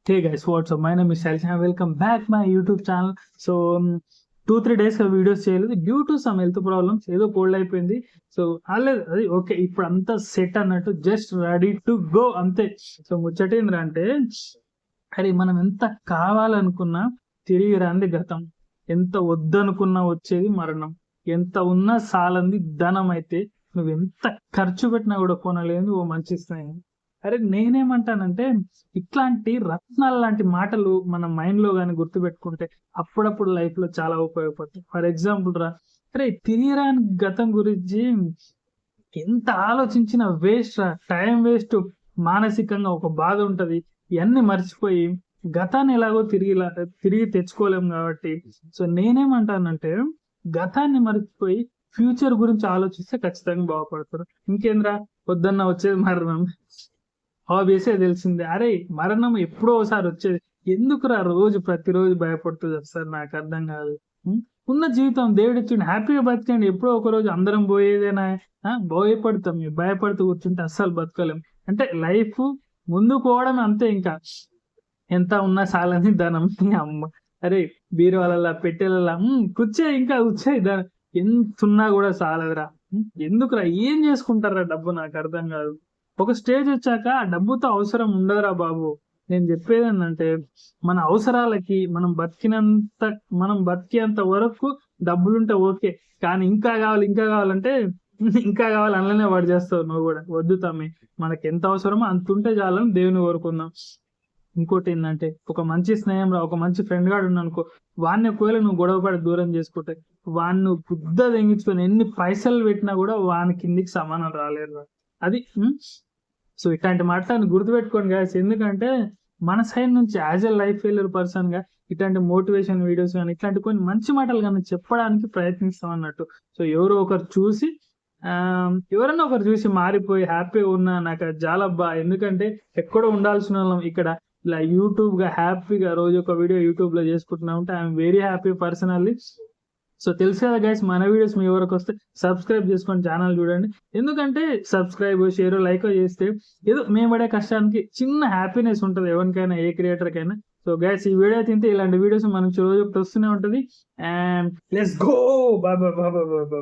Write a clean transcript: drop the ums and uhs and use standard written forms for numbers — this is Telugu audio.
Hey guys, what's up? My name is Shailesh and welcome back my YouTube channel. So 2-3 days videos చేయలేదు due to some health problems. ఏదో కోల్డ్ అయిపోయింది. సో అలేదు అది ఓకే, ఇప్పుడు అంతా సెట్ అన్నట్టు, జస్ట్ రెడీ టు గో అంతే. సో ముచ్చట ఏంటంటే, అరే మనం ఎంత కావాలనుకున్నా తిరిగి రాంది గతం, ఎంత వద్దనుకున్నా వచ్చేది మరణం, ఎంత ఉన్నా సాలంది ధనం అయితే నువ్వు ఎంత ఖర్చు పెట్టినా కూడా కొనలేదు ఓ మంచి స్నేహం. అరే నేనేమంటానంటే, ఇట్లాంటి రత్నాల లాంటి మాటలు మన మైండ్ లో కానీ గుర్తుపెట్టుకుంటే అప్పుడప్పుడు లైఫ్ లో చాలా ఉపయోగపడతాయి. ఫర్ ఎగ్జాంపుల్ రా, అరే తిరిగిరాని గతం గురించి ఎంత ఆలోచించిన వేస్ట్ రా, టైం వేస్ట్, మానసికంగా ఒక బాధ ఉంటది. ఇవన్నీ మర్చిపోయి గతాన్ని ఎలాగో తిరిగి తెచ్చుకోలేము కాబట్టి, సో నేనేమంటానంటే గతాన్ని మర్చిపోయి ఫ్యూచర్ గురించి ఆలోచిస్తే ఖచ్చితంగా బాగుపడతారు. ఇంకేంద్రా, వద్దన్న వచ్చేది మరణం, ఆబ్వియస్గా తెలిసిందే. అరే మరణం ఎప్పుడో ఒకసారి వచ్చేది, ఎందుకురా ప్రతిరోజు భయపడుతుంది సార్, నాకు అర్థం కాదు. ఉన్న జీవితం దేవుడు ఇచ్చిండు, హ్యాపీగా బతకండి. ఎప్పుడో ఒక రోజు అందరం పోయేదేనా, భయపడతాం. భయపడుతూ కూర్చుంటే అస్సలు బతకలేం. అంటే లైఫ్ ముందుకు పోవడం అంతే. ఇంకా ఎంత ఉన్నా సాలని ధనం. అమ్మ, అరే బీరువాలలా పెట్టేలలా ఇంకా కూర్చాయి ధనం, ఎంతున్నా కూడా సాలదురా. ఎందుకురా, ఏం చేసుకుంటారా డబ్బు, నాకు అర్థం కాదు. ఒక స్టేజ్ వచ్చాక ఆ డబ్బుతో అవసరం ఉండదురా బాబు. నేను చెప్పేది ఏంటంటే, మన అవసరాలకి మనం బతికేంత వరకు డబ్బులుంటే ఓకే, కానీ ఇంకా కావాలంటే ఇంకా కావాలి అందులోనే వాడు చేస్తావు నువ్వు కూడా. వద్దు తమ్మి, మనకి ఎంత అవసరమో అంత ఉంటే చాలని దేవుని కోరుకుందాం. ఇంకోటి ఏంటంటే, ఒక మంచి స్నేహం రా, ఒక మంచి ఫ్రెండ్ గాడు ఉన్నానుకో, వాడిని ఒకవేళ నువ్వు గొడవపడి దూరం చేసుకుంటే, వాడిని నువ్వు బుద్ధ తెంగించుకొని ఎన్ని పైసలు పెట్టినా కూడా వాని కిందికి సమానం రాలేరు. అది సో ఇట్లాంటి మాటలను గుర్తుపెట్టుకోండి గాయస్. ఎందుకంటే మన సైడ్ నుంచి as a life failure person గా ఇట్లాంటి మోటివేషన్ వీడియోస్ కానీ ఇట్లాంటి కొన్ని మంచి మాటలు కానీ చెప్పడానికి ప్రయత్నిస్తాం అన్నట్టు. సో ఎవరన్నా ఒకరు చూసి మారిపోయి హ్యాపీగా ఉన్నా నాకు అది చాలా ఎందుకంటే ఎక్కడో ఉండాల్సిన వాళ్ళం ఇక్కడ ఇలా యూట్యూబ్ గా హ్యాపీగా రోజు ఒక వీడియో యూట్యూబ్ లో చేసుకుంటున్నా ఉంటే I'm very happy personally. So తెలుసు కదా గైస్, మన వీడియోస్ మీ వరకు వస్తే సబ్స్క్రైబ్ చేసుకొని ఛానల్ చూడండి. ఎందుకంటే సబ్స్క్రైబ్, షేర్, లైక్ చేస్తే ఏదో మేము పడే కష్టానికి చిన్న హ్యాపీనెస్ ఉంటుంది ఎవరికైనా, ఏ క్రియేటర్కైనా. సో గైస్, ఈ వీడియో తింటే ఇలాంటి వీడియోస్ మనకి రోజు ఒకటి వస్తూనే ఉంటుంది. And let's go, bye bye bye bye bye.